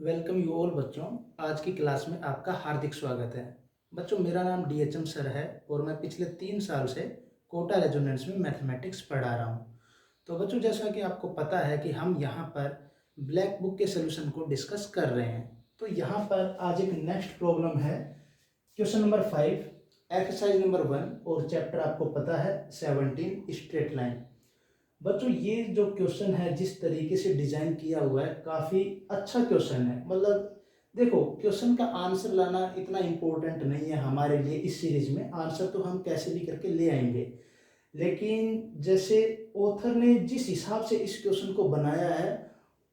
Welcome you all बच्चों। आज की क्लास में आपका हार्दिक स्वागत है। बच्चों, मेरा नाम डीएचएम सर है और मैं पिछले 3 साल से कोटा रेजोनेंस में मैथमेटिक्स पढ़ा रहा हूँ। तो बच्चों, जैसा कि आपको पता है कि हम यहाँ पर ब्लैक बुक के सोल्यूशन को डिस्कस कर रहे हैं। तो यहाँ पर आज एक नेक्स्ट प्रॉब्लम है, क्वेश्चन नंबर 5, एक्सरसाइज नंबर 1 और चैप्टर आपको पता है 17 स्ट्रेट लाइन। बच्चों, ये जो क्वेश्चन है जिस तरीके से डिजाइन किया हुआ है काफी अच्छा क्वेश्चन है। मतलब देखो, क्वेश्चन का आंसर लाना इतना इम्पोर्टेंट नहीं है हमारे लिए। इस सीरीज में आंसर तो हम कैसे भी करके ले आएंगे, लेकिन जैसे ऑथर ने जिस हिसाब से इस क्वेश्चन को बनाया है,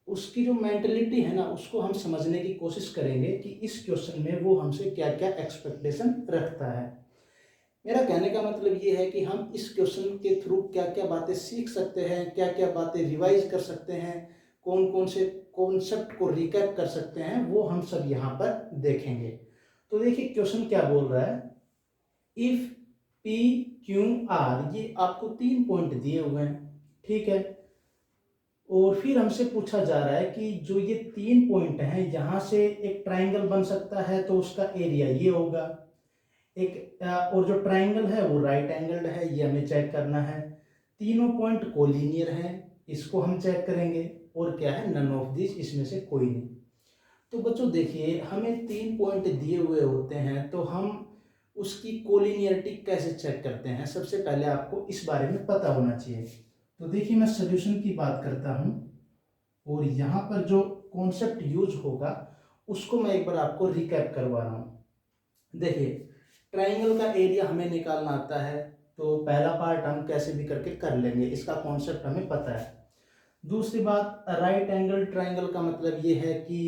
उसकी जो मेंटलिटी है ना, उसको हम समझने की कोशिश करेंगे कि इस क्वेश्चन में वो हमसे क्या क्या एक्सपेक्टेशन रखता है। मेरा कहने का मतलब ये है कि हम इस क्वेश्चन के थ्रू क्या क्या बातें सीख सकते हैं, क्या क्या बातें रिवाइज कर सकते हैं, कौन कौन से कॉन्सेप्ट को रिकैप कर सकते हैं, वो हम सब यहाँ पर देखेंगे। तो देखिए क्वेश्चन क्या बोल रहा है। इफ पी क्यू आर, ये आपको 3 पॉइंट दिए हुए हैं, ठीक है। और फिर हमसे पूछा जा रहा है कि जो ये 3 पॉइंट हैं, यहाँ से एक ट्राइंगल बन सकता है तो उसका एरिया ये होगा। एक और जो ट्राइंगल है वो राइट एंगल्ड है, ये हमें चेक करना है। तीनों पॉइंट कोलिनियर हैं, इसको हम चेक करेंगे। और क्या है, नन ऑफ दिस, इसमें से कोई नहीं। तो बच्चों देखिए, हमें 3 पॉइंट दिए हुए होते हैं तो हम उसकी कोलिनियरिटी कैसे चेक करते हैं, सबसे पहले आपको इस बारे में पता होना चाहिए। तो देखिए, मैं सोल्यूशन की बात करता हूँ और यहाँ पर जो कॉन्सेप्ट यूज होगा उसको मैं एक बार आपको रिकैप करवा रहा हूँ। देखिए, ट्राइंगल का एरिया हमें निकालना आता है, तो पहला पार्ट हम कैसे भी करके कर लेंगे, इसका कॉन्सेप्ट हमें पता है। दूसरी बात, राइट एंगल ट्राइंगल का मतलब ये है कि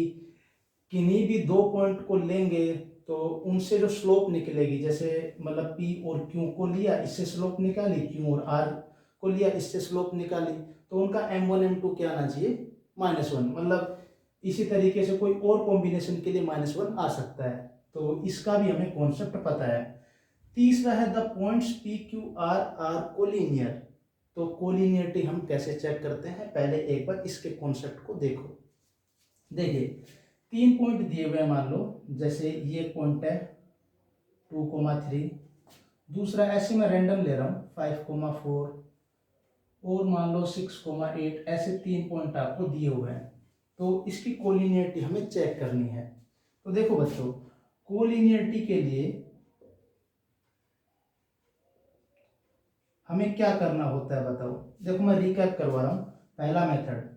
किन्हीं भी 2 पॉइंट को लेंगे तो उनसे जो स्लोप निकलेगी, जैसे मतलब पी और क्यू को लिया, इससे स्लोप निकाली, क्यू और आर को लिया, इससे स्लोप निकाली, तो उनका M1 M2 क्या आना चाहिए, -1। मतलब इसी तरीके से कोई और कॉम्बिनेशन के लिए -1 आ सकता है। तो इसका भी हमें कॉन्सेप्ट पता है। तीसरा है, the points P Q R are collinear. तो कोलिनियरिटी हम कैसे चेक करते हैं, पहले एक बार इसके कॉन्सेप्ट को देखो। देखिए, 3 पॉइंट दिए हुए हैं, मान लो जैसे ये पॉइंट है 2,3, दूसरा ऐसे मैं रैंडम ले रहा हूँ 5,4, और मान लो 6,8, ऐसे 3 पॉइंट आपको दिए हुए हैं। तो इसकी कोलिनियरिटी हमें चेक करनी है। तो देखो बच्चों, कोलिनियरिटी के लिए हमें क्या करना होता है बताओ। देखो, मैं रिकैप करवा रहा हूँ। पहला मेथड,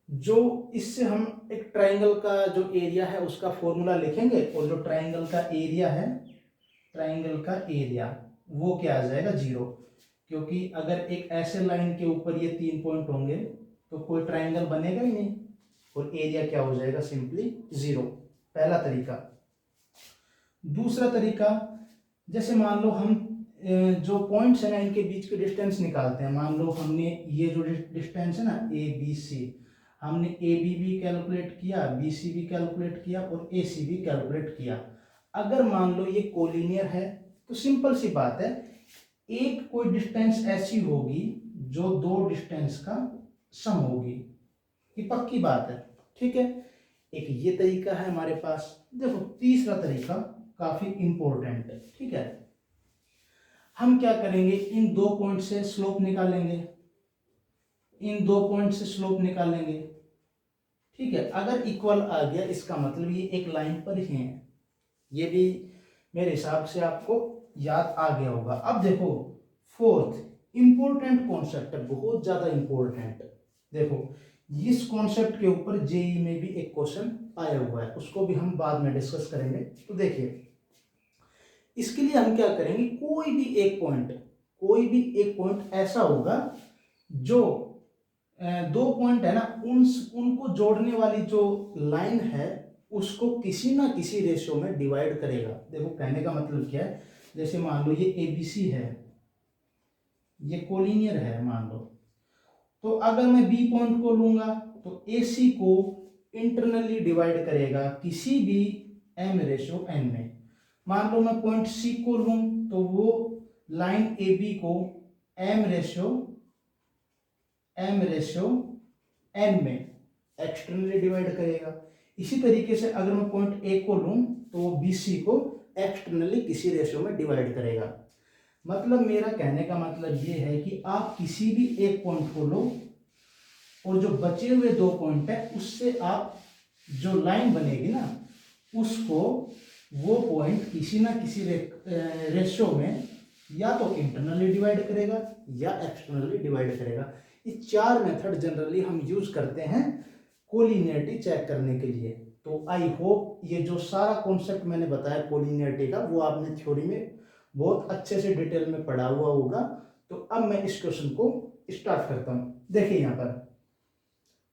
जो इससे हम एक ट्राइंगल का जो एरिया है उसका फॉर्मूला लिखेंगे, और जो ट्राइंगल का एरिया है, ट्राइंगल का एरिया वो क्या आ जाएगा, 0। क्योंकि अगर एक ऐसे लाइन के ऊपर ये 3 पॉइंट होंगे तो कोई ट्राइंगल बनेगा ही नहीं, और एरिया क्या हो जाएगा, सिंपली 0। पहला तरीका। दूसरा तरीका, जैसे मान लो हम जो पॉइंट्स है ना, इनके बीच के डिस्टेंस निकालते हैं। मान लो हमने ये जो डिस्टेंस है ना, ए बी सी, हमने ए बी भी कैलकुलेट किया, बी सी भी कैलकुलेट किया, और ए सी भी कैलकुलेट किया। अगर मान लो ये कोलिनियर है तो सिंपल सी बात है, एक कोई डिस्टेंस ऐसी होगी जो दो डिस्टेंस का सम होगी, ये पक्की बात है, ठीक है। एक ये तरीका है हमारे पास। देखो, तीसरा तरीका काफी इंपॉर्टेंट है, ठीक है। हम क्या करेंगे, इन 2 पॉइंट से स्लोप निकालेंगे, इन 2 पॉइंट से स्लोप निकालेंगे, ठीक है। अगर इक्वल आ गया, इसका मतलब ये एक लाइन पर ही है। ये भी मेरे हिसाब से आपको याद आ गया होगा। अब देखो, फोर्थ इंपॉर्टेंट कॉन्सेप्ट है, बहुत ज्यादा इंपॉर्टेंट। देखो, इस कॉन्सेप्ट के ऊपर जेई में भी एक क्वेश्चन आया हुआ है, उसको भी हम बाद में डिस्कस करेंगे। तो देखिए, इसके लिए हम क्या करेंगे, कोई भी एक पॉइंट ऐसा होगा जो 2 पॉइंट है ना, उनको जोड़ने वाली जो लाइन है उसको किसी ना किसी रेशियो में डिवाइड करेगा। देखो, कहने का मतलब क्या है, जैसे मान लो ये ABC है, ये कोलिनियर है मान लो, तो अगर मैं B पॉइंट को लूंगा तो AC को इंटरनली डिवाइड करेगा किसी भी M/N में। मान लो मैं पॉइंट C को लूं तो वो लाइन AB को M/N में एक्सटर्नली डिवाइड करेगा। इसी तरीके से अगर मैं पॉइंट ए को लूँ तो बी सी को एक्सटर्नली किसी रेशियो में डिवाइड करेगा। मतलब मेरा कहने का मतलब ये है कि आप किसी भी एक पॉइंट को लो और जो बचे हुए 2 पॉइंट है उससे आप जो लाइन बनेगी ना उसको वो पॉइंट किसी ना किसी रेशियो में या तो इंटरनली डिवाइड करेगा या एक्सटर्नली डिवाइड करेगा। ये 4 मेथड जनरली हम यूज करते हैं कोलिनियरिटी चेक करने के लिए। तो आई होप ये जो सारा कॉन्सेप्ट मैंने बताया कोलिनियरिटी का वो आपने थ्योरी में बहुत अच्छे से डिटेल में पढ़ा हुआ होगा। तो अब मैं इस क्वेश्चन को स्टार्ट करता हूँ। देखिए यहाँ पर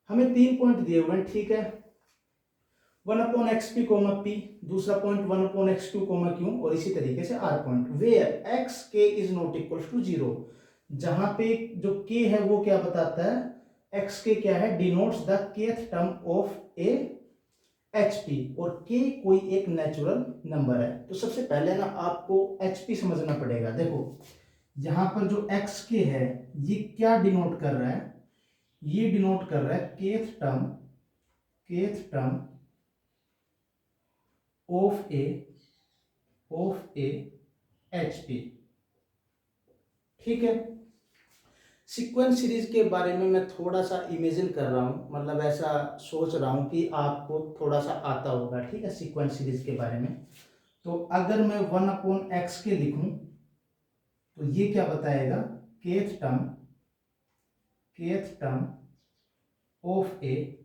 हमें 3 पॉइंट दिए हुए हैं, ठीक है। 1/xp, p, दूसरा पॉइंट 1/x2, q और इसी तरीके से r point where xk is not equal to 0, जहां पे जो k है वो क्या बताता है, xk क्या है, denotes the kth term of A hp और k कोई एक नेचुरल नंबर है। तो सबसे पहले ना आपको hp समझना पड़ेगा। देखो यहां पर जो xk है ये क्या डिनोट कर रहा है, ये डिनोट कर रहा है kth term of A hp, ठीक है। सीक्वेंस सीरीज के बारे में मैं थोड़ा सा इमेजिन कर रहा हूँ, मतलब ऐसा सोच रहा हूँ कि आपको थोड़ा सा आता होगा, ठीक है, सीक्वेंस सीरीज के बारे में। तो अगर मैं 1/x के लिखूं तो ये क्या बताएगा, kth टर्म ऑफ एपी,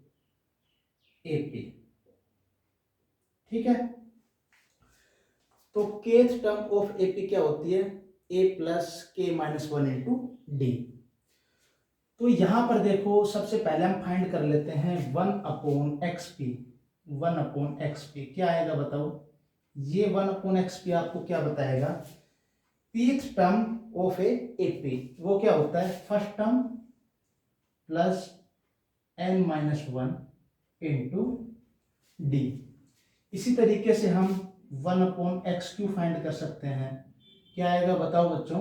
ठीक है। तो kth टर्म ऑफ एपी क्या होती है, a plus k minus 1 into D. तो यहां पर देखो सबसे पहले हम फाइंड कर लेते हैं 1/xp। 1/xp क्या आएगा बताओ, ये 1/xp आपको क्या बताएगा, pth टर्म ऑफ एपी वो क्या होता है, first term plus n-1 into D. इसी तरीके से हम 1/xq फाइंड कर सकते हैं, क्या आएगा बताओ बच्चों,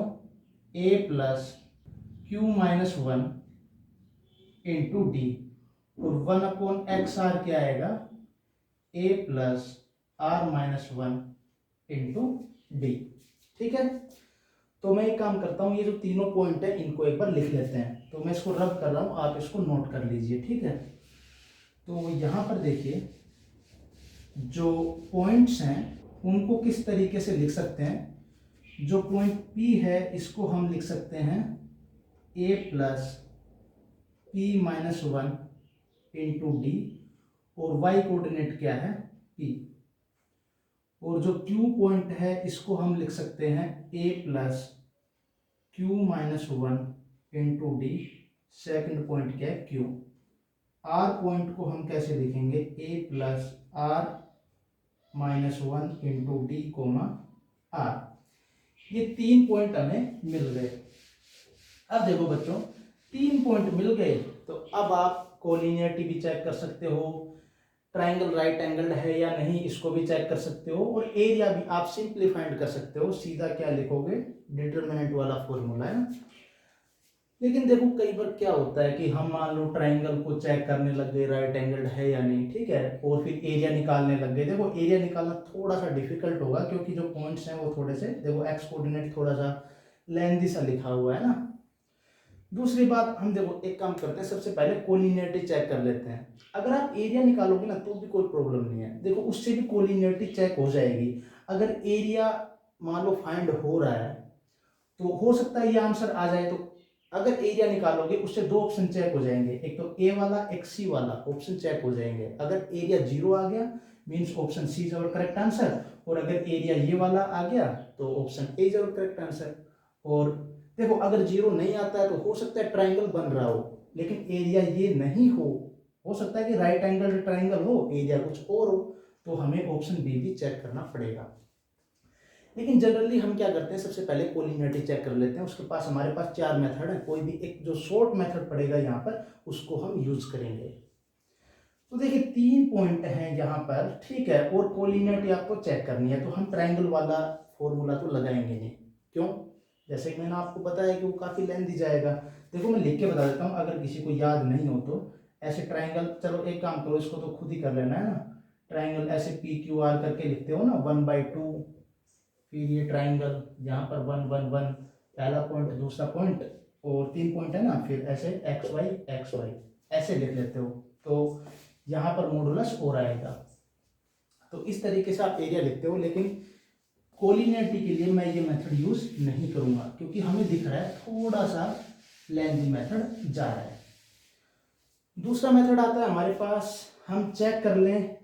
a plus q-1 into D और 1/xr क्या आएगा, a plus r-1 into D, ठीक है। तो मैं एक काम करता हूं, ये जो तीनों पॉइंट है इनको एक बार लिख लेते हैं। तो मैं इसको रब कर रहा हूं, आप इसको नोट कर लीजिए, ठीक है। तो यहां पर देखिए जो पॉइंट्स हैं उनको किस तरीके से लिख सकते हैं। जो पॉइंट P है इसको हम लिख सकते हैं a plus p-1 into D और y कोऑर्डिनेट क्या है p। और जो Q पॉइंट है इसको हम लिख सकते हैं a plus q-1 into D, second point क्या है Q। R पॉइंट को हम कैसे लिखेंगे, a plus r-1 into D coma r। ये 3 पॉइंट हमें मिल गए। अब देखो बच्चों 3 पॉइंट मिल गए तो अब आप कोलिनियरिटी भी चेक कर सकते हो, ट्राइंगल राइट एंगल्ड है या नहीं इसको भी चेक कर सकते हो, और एरिया भी आप सिंपली फाइंड कर सकते हो। सीधा क्या लिखोगे, डिटरमिनेंट वाला फॉर्मूला है। लेकिन देखो कई बार क्या होता है कि हम मान लो ट्राइंगल को चेक करने लग गए राइट एंगल्ड है या नहीं, ठीक है, और फिर एरिया निकालने लग गए। देखो एरिया निकालना थोड़ा सा डिफिकल्ट होगा क्योंकि जो पॉइंट्स हैं वो थोड़े से, देखो एक्स कोऑर्डिनेट थोड़ा सा लेंथी सा लिखा हुआ है ना। दूसरी बात हम देखो एक काम करते हैं, सबसे पहले कोलिनियरिटी चेक कर लेते हैं। अगर आप एरिया निकालोगे ना तो भी कोई प्रॉब्लम नहीं है, देखो उससे भी कोलिनियरिटी चेक हो जाएगी। अगर एरिया मान लो फाइंड हो रहा है तो हो सकता है ये आंसर आ जाए। तो अगर एरिया निकालोगे उससे 2 ऑप्शन चेक हो जाएंगे, एक तो ए वाला एक सी वाला ऑप्शन चेक हो जाएंगे। अगर एरिया 0 आ गया means option C is our correct answer, और अगर एरिया ये वाला आ गया तो option A is our correct answer. और देखो अगर 0 नहीं आता है तो हो सकता है ट्राइंगल बन रहा हो लेकिन एरिया ये नहीं हो सकता है कि राइट एंगल ट्राइंगल हो एरिया कुछ और हो, तो हमें ऑप्शन बी भी चेक करना पड़ेगा। लेकिन जनरली हम क्या करते हैं, सबसे पहले कोलिनियरिटी चेक कर लेते हैं। उसके पास हमारे पास 4 मेथड है, कोई भी एक जो शॉर्ट मेथड पड़ेगा यहाँ पर उसको हम यूज करेंगे। तो देखिए 3 पॉइंट हैं यहाँ पर, ठीक है, और कोलिनियरिटी आपको चेक करनी है तो हम ट्राइंगल वाला फॉर्मूला तो लगाएंगे नहीं। क्यों, जैसे कि मैंने आपको बताया कि वो काफ़ी लेंथी जाएगा। देखो मैं लिख के बता देता हूँ अगर किसी को याद नहीं हो तो, ऐसे ट्राइंगल, चलो एक काम करो, इसको तो खुद ही कर लेना है ना, ट्राइंगल ऐसे पी क्यू आर करके लिखते हो ना, 1/2, फिर ये ट्राइंगल यहाँ पर 1 1 1, पहला पॉइंट दूसरा पॉइंट और 3 पॉइंट है ना, फिर ऐसे एक्स वाई ऐसे लिख लेते हो, तो यहाँ पर मॉडुलस और आएगा। तो इस तरीके से आप एरिया लिखते हो, लेकिन कोलिनियरिटी के लिए मैं ये मेथड यूज नहीं करूंगा, क्योंकि हमें दिख रहा है थोड़ा सा लेंथी मेथड जा रहा है। दूसरा मेथड आता है हमारे पास, हम चेक कर लें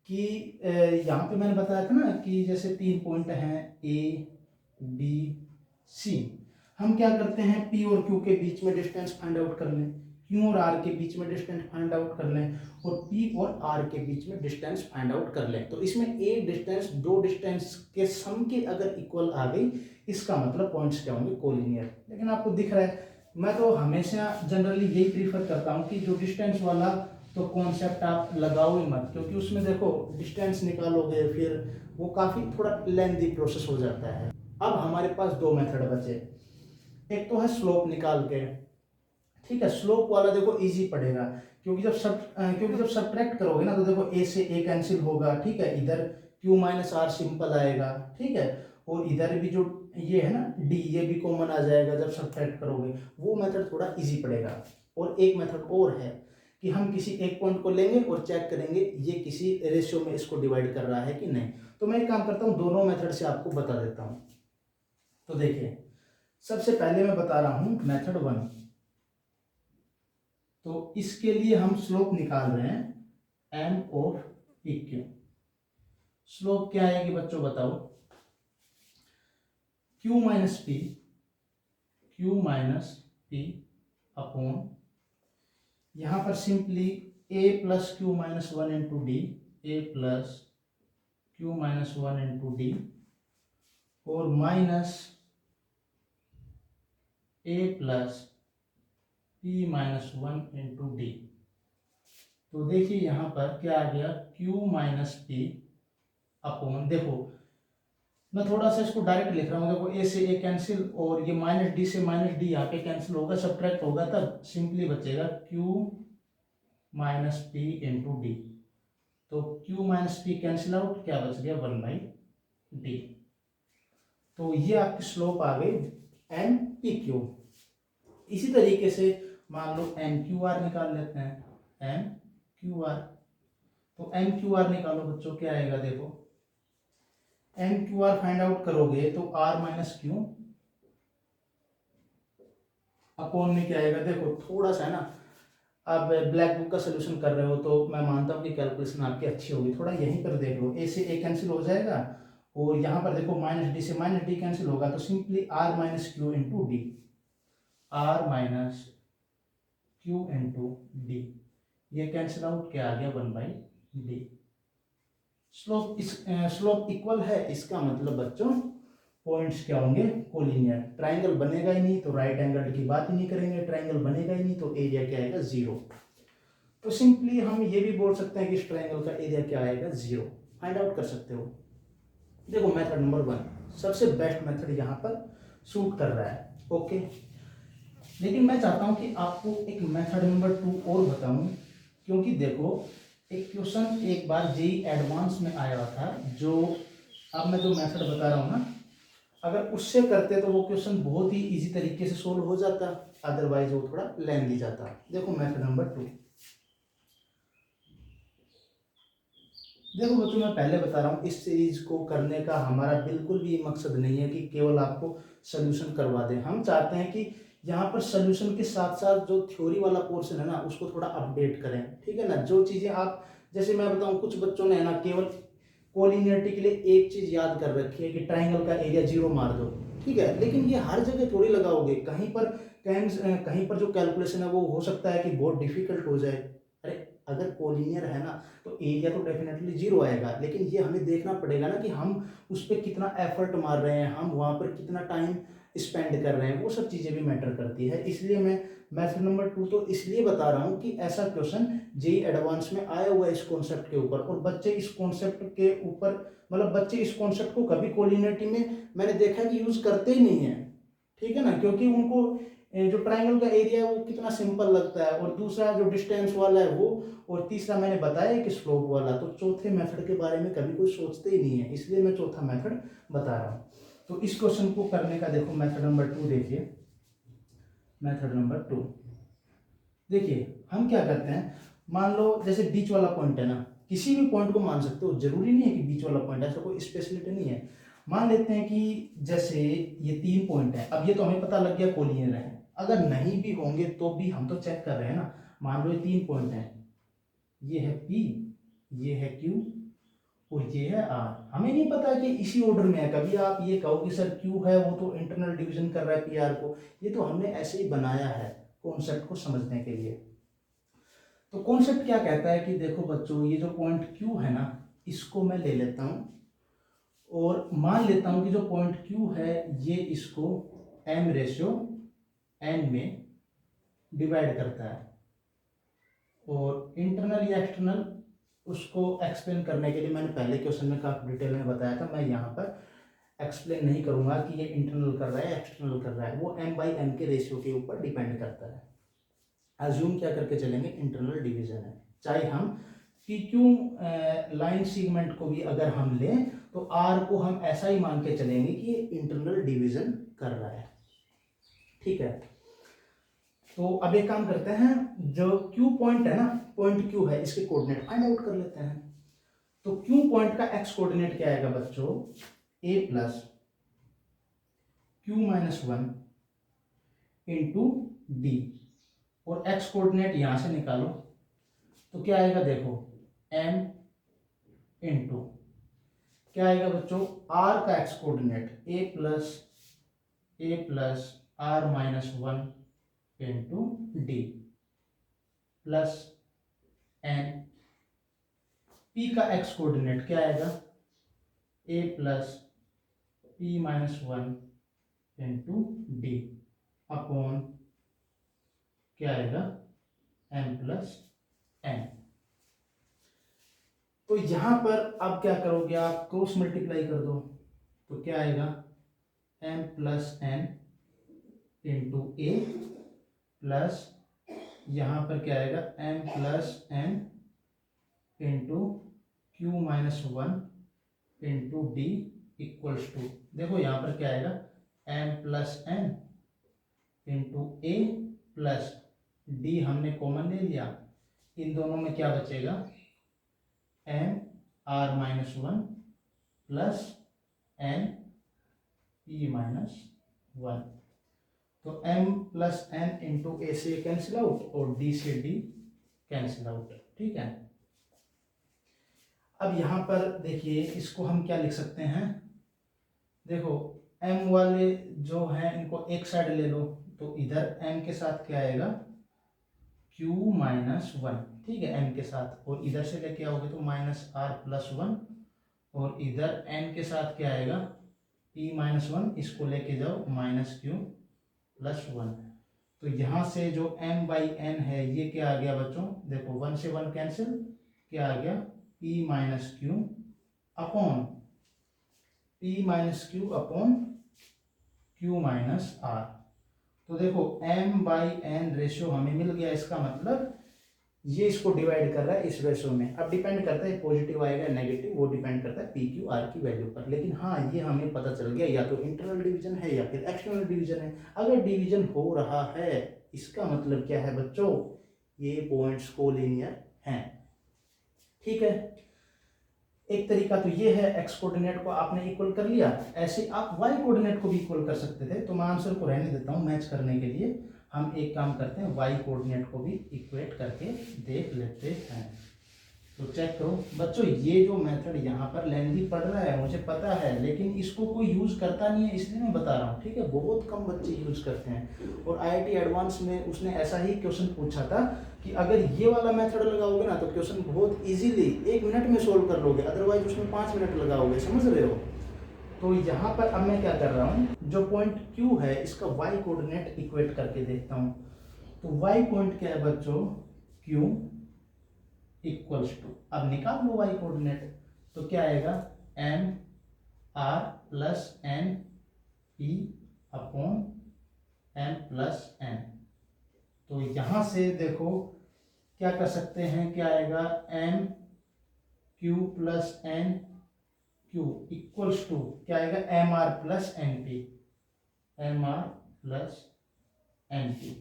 कि यहाँ पे मैंने बताया था ना कि जैसे 3 पॉइंट हैं ए बी सी, हम क्या करते हैं पी और क्यू के बीच में डिस्टेंस फाइंड आउट कर लें, क्यू और आर के बीच में डिस्टेंस फाइंड आउट कर लें, और पी और आर के बीच में डिस्टेंस फाइंड आउट कर लें। तो इसमें एक डिस्टेंस दो डिस्टेंस के सम के अगर इक्वल आ गई, इसका मतलब पॉइंट्स क्या होंगे, कोलिनियर। लेकिन आपको दिख रहा है, मैं तो हमेशा जनरली यही प्रीफर करता हूँ कि जो डिस्टेंस वाला तो कॉन्सेप्ट आप लगाओ ही मत, क्योंकि उसमें देखो डिस्टेंस निकालोगे फिर वो काफ़ी थोड़ा लेंथी प्रोसेस हो जाता है। अब हमारे पास दो मेथड बचे, एक तो है स्लोप निकाल के, ठीक है, स्लोप वाला देखो इजी पड़ेगा, क्योंकि जब सब्ट्रैक्ट करोगे ना तो देखो ए से ए कैंसिल होगा, ठीक है, इधर क्यू माइनस आर सिंपल आएगा, ठीक है, और इधर भी जो ये है ना डी, ये भी कॉमन आ जाएगा जब सब्ट्रैक्ट करोगे, वो मेथड थोड़ा इजी पड़ेगा। और एक मेथड और है कि हम किसी एक पॉइंट को लेंगे और चेक करेंगे ये किसी रेशियो में इसको डिवाइड कर रहा है कि नहीं। तो मैं एक काम करता हूँ, दोनों मेथड से आपको बता देता हूँ। तो देखिए, सबसे पहले मैं बता रहा हूँ मेथड 1। तो इसके लिए हम स्लोप निकाल रहे हैं M of P Q. Slope क्या आएगी बच्चों बताओ, क्यू माइनस पी अपॉन, यहां पर simply A plus Q minus 1 into D, A plus Q minus 1 into D, और minus A plus P minus 1 into D. तो देखिए यहां पर क्या आ गया, क्यू माइनस पी अपॉन, देखो मैं थोड़ा सा इसको डायरेक्ट लिख रहा हूँ, देखो ए से ए कैंसिल, और ये माइनस डी से माइनस डी यहाँ पे कैंसिल होगा, सब्ट्रैक्ट होगा, तब सिंपली बचेगा Q minus P into D. तो Q minus P cancel out, क्या बच गया 1/d। तो ये आपकी स्लोप आ गई एम पी क्यू। इसी तरीके से मान लो एम क्यू आर निकाल लेते हैं, एम क्यू आर। तो एम क्यू आर निकालो बच्चों, क्या आएगा देखो, M Q R find out करोगे तो आर माइनस क्यू अपॉन में क्या आएगा, देखो थोड़ा सा है ना, आप ब्लैक बुक का सोल्यूशन कर रहे हो तो मैं मानता हूँ कि कैलकुलेशन आपकी अच्छी होगी, थोड़ा यहीं पर देख लो, ए से ए कैंसिल हो जाएगा, और यहाँ पर देखो माइनस डी से माइनस डी कैंसिल होगा, तो simply R minus Q into D, R minus Q into D, ये कैंसिल आउट, क्या आ गया 1/d। स्लोप इक्वल है, इसका मतलब बच्चों पॉइंट्स क्या होंगे, कोलिनियर। ट्राइंगल बनेगा ही नहीं तो राइट एंगल की बात ही नहीं करेंगे, ट्राइंगल बनेगा ही नहीं तो एरिया क्या आएगा, 0। तो सिंपली हम ये भी बोल सकते हैं कि इस ट्राइंगल का एरिया क्या आएगा, 0। फाइंड आउट कर सकते हो। देखो मेथड नंबर 1 सबसे बेस्ट मेथड यहाँ पर सूट कर रहा है, ओके। लेकिन मैं चाहता हूँ कि आपको एक मेथड नंबर 2 और बताऊँ, क्योंकि देखो एक क्वेश्चन एक बार जेईई एडवांस में आया था, जो अब मैं जो मेथड बता रहा हूँ ना, अगर उससे करते तो वो क्वेश्चन बहुत ही इजी तरीके से सोल्व हो जाता, अदरवाइज वो थोड़ा लेंथी जाता। देखो मेथड नंबर 2, देखो बच्चों मैं पहले बता रहा हूँ, इस सीरीज को करने का हमारा बिल्कुल भी मकसद नहीं है कि केवल आपको सोल्यूशन करवा दें। हम चाहते हैं कि यहाँ पर सोल्यूशन के साथ साथ जो थ्योरी वाला पोर्शन है ना, उसको थोड़ा अपडेट करें, ठीक है ना। जो चीज़ें आप, जैसे मैं बताऊँ, कुछ बच्चों ने है ना केवल कोलिनियरिटी के लिए एक चीज़ याद कर रखी है कि ट्राइंगल का एरिया 0 मार दो, ठीक है, लेकिन ये हर जगह थोड़ी लगाओगे, कहीं पर जो कैलकुलेशन है वो हो सकता है कि बहुत डिफिकल्ट हो जाए। अरे अगर कोलिनियर है ना तो एरिया तो डेफिनेटली 0 आएगा, लेकिन ये हमें देखना पड़ेगा ना कि हम उस पर कितना एफर्ट मार रहे हैं, हम वहाँ पर कितना टाइम स्पेंड कर रहे हैं, वो सब चीज़ें भी मैटर करती है। इसलिए मैं मेथड नंबर 2 तो इसलिए बता रहा हूँ कि ऐसा क्वेश्चन जेईई एडवांस में आया हुआ है इस कॉन्सेप्ट के ऊपर, और बच्चे इस कॉन्सेप्ट के ऊपर, मतलब बच्चे इस कॉन्सेप्ट को कभी कोलिनियरिटी में मैंने देखा कि यूज करते ही नहीं है, ठीक है ना, क्योंकि उनको जो ट्राइंगल का एरिया है वो कितना सिंपल लगता है, और दूसरा जो डिस्टेंस वाला है वो, और तीसरा मैंने बताया कि स्लोप वाला। तो चौथे मेथड के बारे में कभी कोई सोचते ही नहीं है, इसलिए मैं चौथा मेथड बता रहा हूँ। तो इस क्वेश्चन को करने का देखो मेथड नंबर 2 देखिए। मेथड नंबर 2 देखिए, हम क्या करते हैं, मान लो जैसे बीच वाला पॉइंट है ना, किसी भी पॉइंट को मान सकते हो, जरूरी नहीं है कि बीच वाला पॉइंट, ऐसा कोई स्पेशलिटी नहीं है। मान लेते हैं कि जैसे ये 3 पॉइंट है, अब ये तो हमें पता लग गया कोलिनियर है, अगर नहीं भी होंगे तो भी हम तो चेक कर रहे हैं ना। मान लो ये 3 पॉइंट है, ये है P, ये है Q और ये है R। हमें नहीं पता कि इसी ऑर्डर में है, कभी आप ये कहो कि सर Q है वो तो इंटरनल डिवीजन कर रहा है PR को, ये तो हमने ऐसे ही बनाया है कॉन्सेप्ट को समझने के लिए। तो कॉन्सेप्ट क्या कहता है कि देखो बच्चों, ये जो पॉइंट Q है ना, इसको मैं ले लेता हूं और मान लेता हूं कि जो पॉइंट Q है ये इसको m/n में डिवाइड करता है, और इंटरनल या एक्सटर्नल उसको एक्सप्लेन करने के लिए मैंने पहले क्वेश्चन में काफी डिटेल में बताया था, मैं यहाँ पर एक्सप्लेन नहीं करूंगा कि ये इंटरनल कर रहा है एक्सटर्नल कर रहा है, वो m/n के रेशियो के ऊपर डिपेंड करता है। अज्यूम क्या करके चलेंगे, इंटरनल डिवीजन है, चाहे हम PQ लाइन सीगमेंट को भी अगर हम लें तो R को हम ऐसा ही मान के चलेंगे कि ये इंटरनल डिवीजन कर रहा है, ठीक है। तो अब एक काम करते हैं, जो Q पॉइंट है ना, पॉइंट Q है, इसके कोऑर्डिनेट फाइंड आउट कर लेते हैं। तो Q पॉइंट का x कोऑर्डिनेट क्या आएगा बच्चों, a plus Q-1 into D, और x कोऑर्डिनेट यहां से निकालो तो क्या आएगा देखो, m इंटू क्या आएगा बच्चों, r का x coordinate a plus r-1 into D plus n, p का x कोऑर्डिनेट क्या आएगा, a plus p-1 into D upon क्या आएगा, m प्लस n। तो यहां पर अब क्या करोगे आप, क्रॉस मल्टीप्लाई कर दो, तो क्या आएगा, m plus n into A plus यहां पर क्या आएगा, m plus n into Q-1 into D equals to, देखो यहां पर क्या आएगा, m plus n into A plus D हमने कॉमन ले लिया, इन दोनों में क्या बचेगा, m/-1 प्लस n p-1। तो m प्लस n इंटू ए से कैंसिल आउट और d से d कैंसिल आउट, ठीक है। अब यहां पर देखिए, इसको हम क्या लिख सकते हैं, देखो m वाले जो हैं इनको एक साइड ले लो, तो इधर m के साथ क्या आएगा, Q-1, ठीक है, m के साथ, और इधर से लेके आओगे तो -r+1, और इधर n के साथ क्या आएगा, p-1, इसको लेके जाओ -Q+1। तो यहां से जो m/n है ये क्या आ गया बच्चों, देखो 1 से 1 कैंसिल, क्या आ गया, p-q upon p-q upon Q-r। तो देखो m/n रेशियो हमें मिल गया, इसका मतलब ये इसको डिवाइड कर रहा है इस रेशियो में। अब डिपेंड करता है पॉजिटिव आएगा नेगेटिव, वो डिपेंड करता है PQR की वैल्यू पर, लेकिन हाँ ये हमें पता चल गया या तो इंटरनल डिवीजन है या फिर एक्सटर्नल डिवीजन है। अगर डिवीजन हो रहा है इसका मतलब क्या है बच्चों, ये पॉइंट्स कोलिनियर हैं, ठीक है। एक तरीका तो ये है, एक्स कोऑर्डिनेट को आपने इक्वल कर लिया, ऐसे आप वाई कोऑर्डिनेट को भी इक्वल कर सकते थे। तो मैं आंसर को रहने देता हूं मैच करने के लिए, हम एक काम करते हैं, वाई कोऑर्डिनेट को भी इक्वेट करके देख लेते हैं। तो चेक करो बच्चों, ये जो मेथड यहाँ पर लेंथी पड़ रहा है मुझे पता है, लेकिन इसको कोई यूज करता नहीं है, इसलिए मैं बता रहा हूँ, ठीक है। बहुत कम बच्चे यूज करते हैं, और IIT एडवांस में उसने ऐसा ही क्वेश्चन पूछा था कि अगर ये वाला मेथड लगाओगे ना तो क्वेश्चन बहुत इजीली 1 मिनट में सोल्व कर लोगे, अदरवाइज उसमें 5 मिनट लगाओगे, समझ रहे हो। तो यहाँ पर अब मैं क्या कर रहा हूँ, जो पॉइंट Q है इसका वाई कोऑर्डिनेट इक्वेट करके देखता हूँ। तो वाई पॉइंट क्या है बच्चों, Q इक्वल्स टू, अब निकाल लो वाई कोऑर्डिनेट, तो क्या आएगा, m r plus n p upon m plus n। तो यहाँ से देखो क्या कर सकते हैं, क्या आएगा, m Q plus n Q equals to क्या आएगा, M R plus N P, M R plus N P.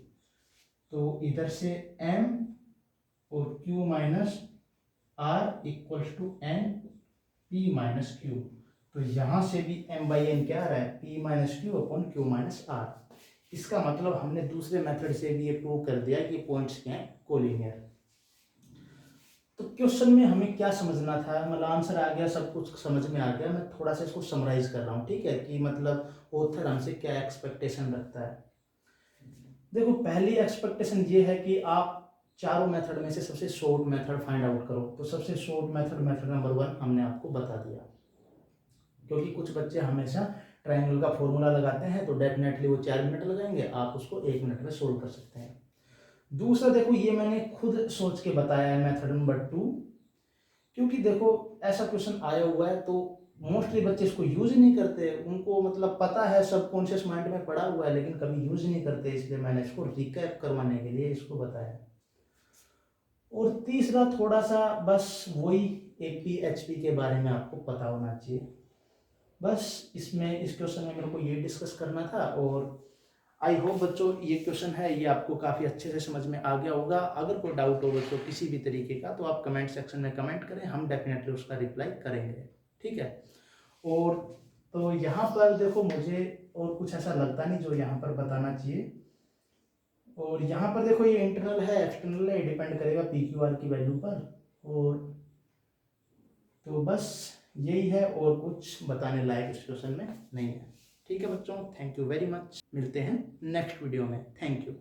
तो इधर से m और q minus r equals to N P minus Q. तो यहां से भी m बाई एन क्या आ रहा है, p minus Q upon Q minus r। इसका मतलब हमने दूसरे मेथड से भी ये प्रूव कर दिया कि पॉइंट्स क्या हैं, कोलिनियर। तो क्वेश्चन में हमें क्या समझना था, मतलब आंसर आ गया, सब कुछ समझ में आ गया। मैं थोड़ा सा इसको समराइज कर रहा हूँ, ठीक है, कि मतलब ऑथर हमसे क्या एक्सपेक्टेशन रखता है। देखो पहली एक्सपेक्टेशन ये है कि आप चारों मेथड में से सबसे शॉर्ट मेथड फाइंड आउट करो। तो सबसे शॉर्ट मेथड, मेथड नंबर 1 हमने आपको बता दिया, क्योंकि कुछ बच्चे हमेशा ट्रायंगल का फॉर्मूला लगाते हैं, तो डेफिनेटली वो 4 मिनट लगाएंगे, आप उसको 1 मिनट में सोल्व कर सकते हैं। दूसरा देखो, ये मैंने खुद सोच के बताया है, मेथड नंबर 2, क्योंकि देखो ऐसा क्वेश्चन आया हुआ है तो मोस्टली बच्चे इसको यूज ही नहीं करते। उनको मतलब पता है, सबकॉन्शियस माइंड में पड़ा हुआ है, लेकिन कभी यूज नहीं करते, इसलिए मैंने इसको रिकैप करवाने के लिए इसको बताया। और तीसरा थोड़ा सा बस वही एपी एचपी के बारे में आपको पता होना चाहिए। बस इसमें इस क्वेश्चन में मेरे को ये डिस्कस करना था। और आई होप बच्चों ये क्वेश्चन है ये आपको काफ़ी अच्छे से समझ में आ गया होगा। अगर कोई डाउट हो बच्चों किसी भी तरीके का, तो आप कमेंट सेक्शन में कमेंट करें, हम डेफिनेटली उसका रिप्लाई करेंगे, ठीक है। और तो यहाँ पर देखो मुझे और कुछ ऐसा लगता नहीं जो यहाँ पर बताना चाहिए। और यहाँ पर देखो ये इंटरनल है, एक्सटर्नल है, डिपेंड करेगा पी क्यू आर की वैल्यू पर। और तो बस यही है, और कुछ बताने लायक इस क्वेश्चन में नहीं है, ठीक है बच्चों। थैंक यू वेरी मच, मिलते हैं नेक्स्ट वीडियो में। Thank you.